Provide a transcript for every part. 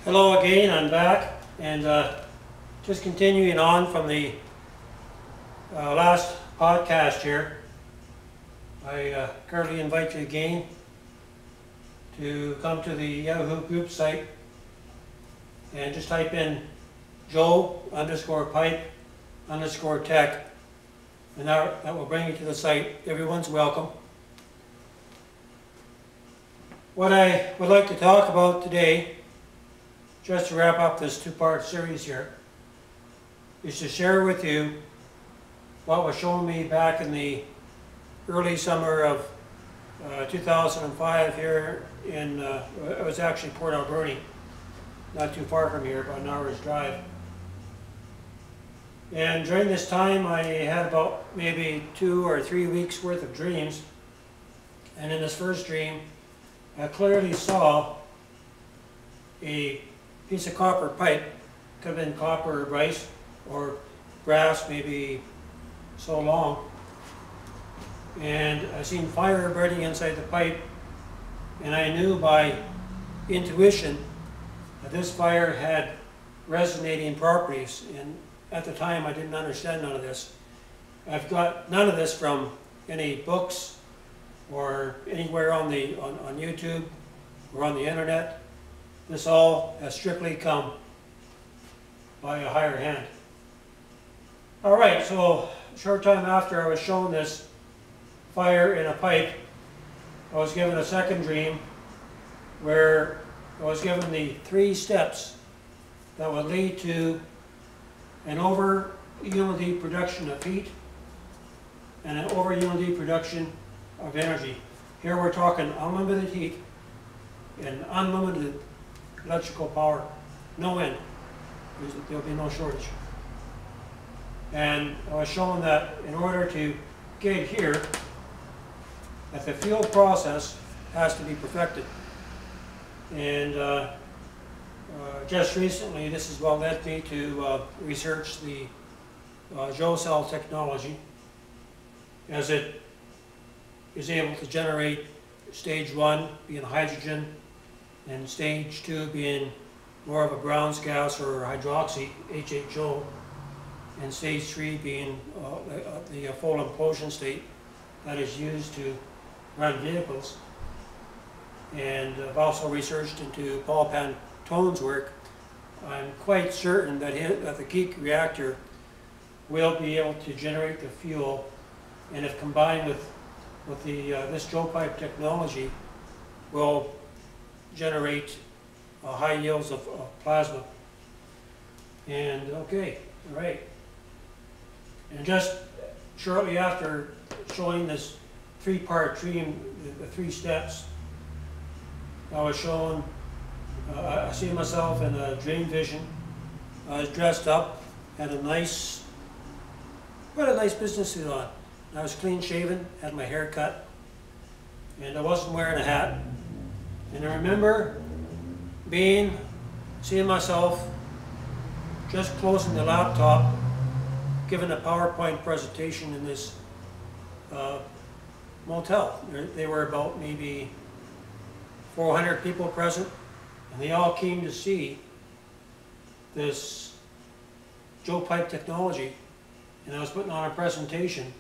Hello again, I'm back, and just continuing on from the last podcast here. I currently invite you again to come to the Yahoo group site and just type in Joe_pipe_tech, and that will bring you to the site. Everyone's welcome. What I would like to talk about today, just to wrap up this two-part series here, is to share with you what was shown me back in the early summer of 2005 here in, it was actually Port Alberni, not too far from here, about an hour's drive. And during this time I had about maybe 2 or 3 weeks worth of dreams, and in this first dream I clearly saw a piece of copper pipe, could have been copper or brass or brass, maybe so long, and I seen fire burning inside the pipe, and I knew by intuition that this fire had resonating properties, and at the time I didn't understand none of this. I've got none of this from any books or anywhere on YouTube or on the internet. This all has strictly come by a higher hand. Alright, so a short time after I was shown this fire in a pipe, I was given a second dream where I was given the 3 steps that would lead to an over-unity production of heat and an over-unity production of energy. Here we're talking unlimited heat and unlimited electrical power, no end. There'll be no shortage. And I was shown that in order to get here, that the fuel process has to be perfected. And just recently, this is what led me to research the Joe cell technology, as it is able to generate stage 1 being hydrogen, and stage 2 being more of a Brown's gas or hydroxy, HHO, and stage 3 being the full implosion state that is used to run vehicles. And I've also researched into Paul Pantone's work. I'm quite certain that the geek reactor will be able to generate the fuel, and if combined with this Joe pipe technology, will generate high yields of plasma. And okay, all right. And just shortly after showing this 3-part dream, the 3 steps, I was shown, I see myself in a dream vision. I was dressed up, had a nice business suit on. I was clean shaven, had my hair cut, and I wasn't wearing a hat. And I remember seeing myself just closing the laptop, giving a PowerPoint presentation in this motel. There were about maybe 400 people present, and they all came to see this Joe pipe technology. And I was putting on a presentation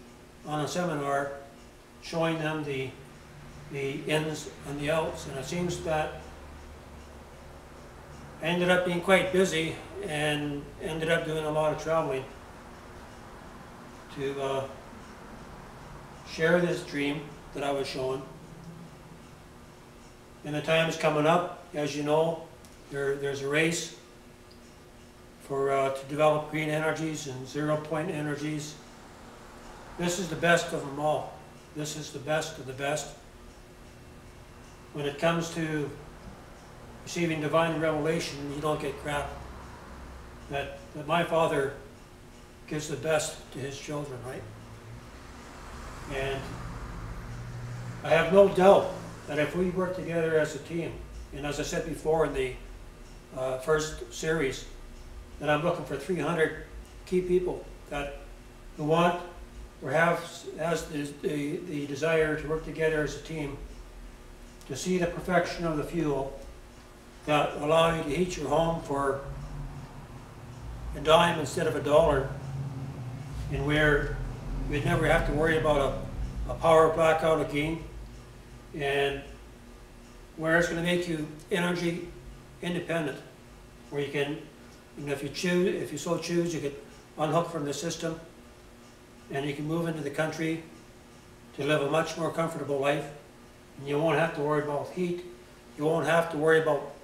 on a seminar showing them the ins and the outs, and it seems that I ended up being quite busy and ended up doing a lot of traveling to share this dream that I was shown. And the time is coming up, as you know. There's a race to develop green energies and 0-point energies. This is the best of them all. This is the best of the best. When it comes to receiving divine revelation, you don't get crap. That my Father gives the best to his children, right? And I have no doubt that if we work together as a team, and as I said before in the first series, that I'm looking for 300 key people who want or has the desire to work together as a team to see the perfection of the fuel that allow you to heat your home for a dime instead of $1, and where you'd never have to worry about a power blackout again, and where it's going to make you energy independent, where you can, if you so choose, you could unhook from the system, and you can move into the country to live a much more comfortable life, and you won't have to worry about heat. You won't have to worry about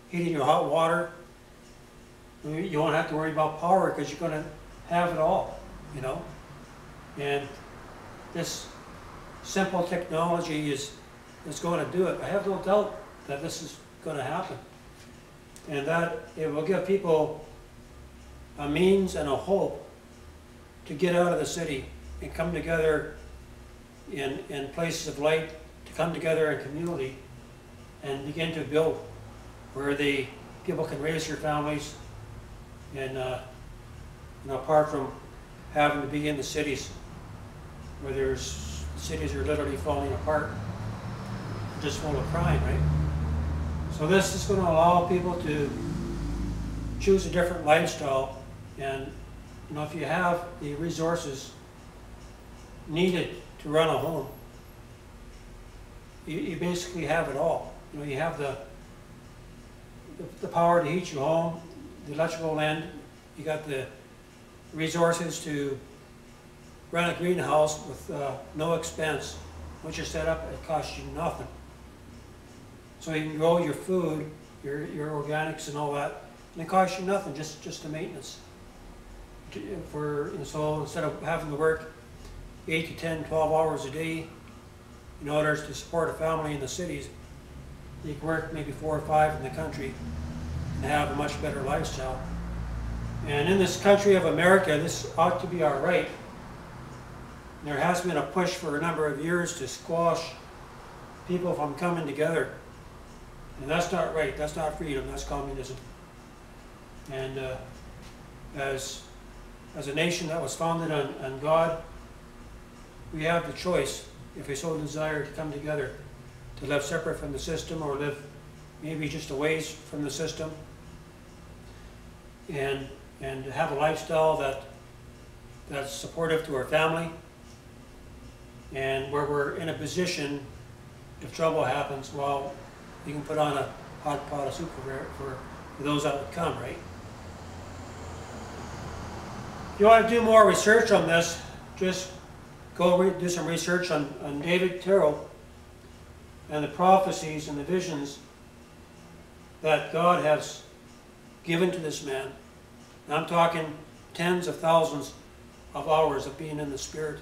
heating your hot water. You won't have to worry about power, because you're going to have it all, you know. And this simple technology is going to do it. I have no doubt that this is going to happen, and that it will give people a means and a hope to get out of the city and come together in places of light, to come together in community and begin to build where the people can raise their families, and apart from having to be in the cities where cities are literally falling apart, just full of crime, right? So this is going to allow people to choose a different lifestyle, and if you have the resources needed to run a home, you basically have it all. You have the power to heat your home, the electrical end, you got the resources to run a greenhouse with no expense. Once you're set up, it costs you nothing. So you can grow your food, your organics and all that, and it costs you nothing, just the maintenance. So instead of having to work 8 to 10, 12 hours a day in order to support a family in the cities, you can work maybe 4 or 5 in the country and have a much better lifestyle. And in this country of America, this ought to be our right. There has been a push for a number of years to squash people from coming together. And that's not right. That's not freedom. That's communism. And as a nation that was founded on God, we have the choice, if we so desire, to come together, to live separate from the system, or live maybe just a ways from the system, and have a lifestyle that's supportive to our family, and where we're in a position, if trouble happens, well, you can put on a hot pot of soup for those that would come, right? If you want to do more research on this, just go do some research on David Terrell and the prophecies and the visions that God has given to this man. And I'm talking tens of thousands of hours of being in the Spirit.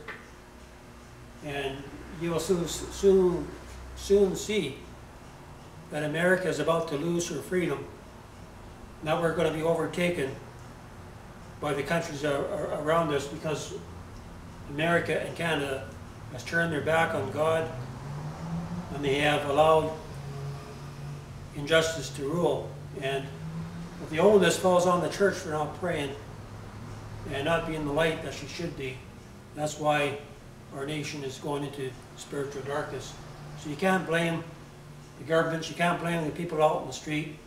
And you will soon see that America is about to lose her freedom. Now we're going to be overtaken by the countries around us, because America and Canada has turned their back on God, and they have allowed injustice to rule. And the onus falls on the church for not praying and not being the light that she should be. That's why our nation is going into spiritual darkness. So you can't blame the governments, you can't blame the people out in the street.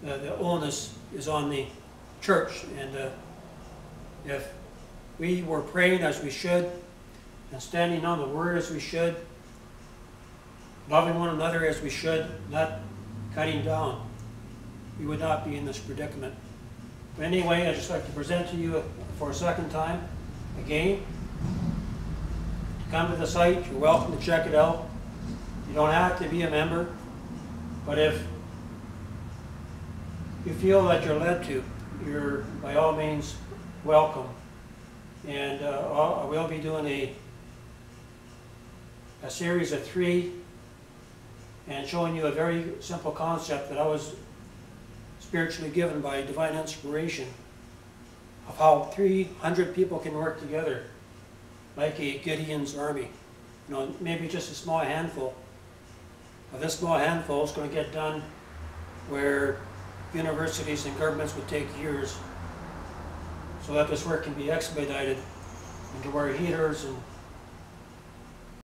The onus is on the church. And if we were praying as we should, and standing on the Word as we should, loving one another as we should, not cutting down, we would not be in this predicament. But anyway, I'd just like to present to you for a second time, again, to come to the site. You're welcome to check it out. You don't have to be a member, but if you feel that you're led to, you're by all means welcome. And I will be doing a series of 3 and showing you a very simple concept that I was spiritually given by divine inspiration, of how 300 people can work together like a Gideon's army. Maybe just a small handful. But this small handful is going to get done where universities and governments would take years, so that this work can be expedited into where heaters and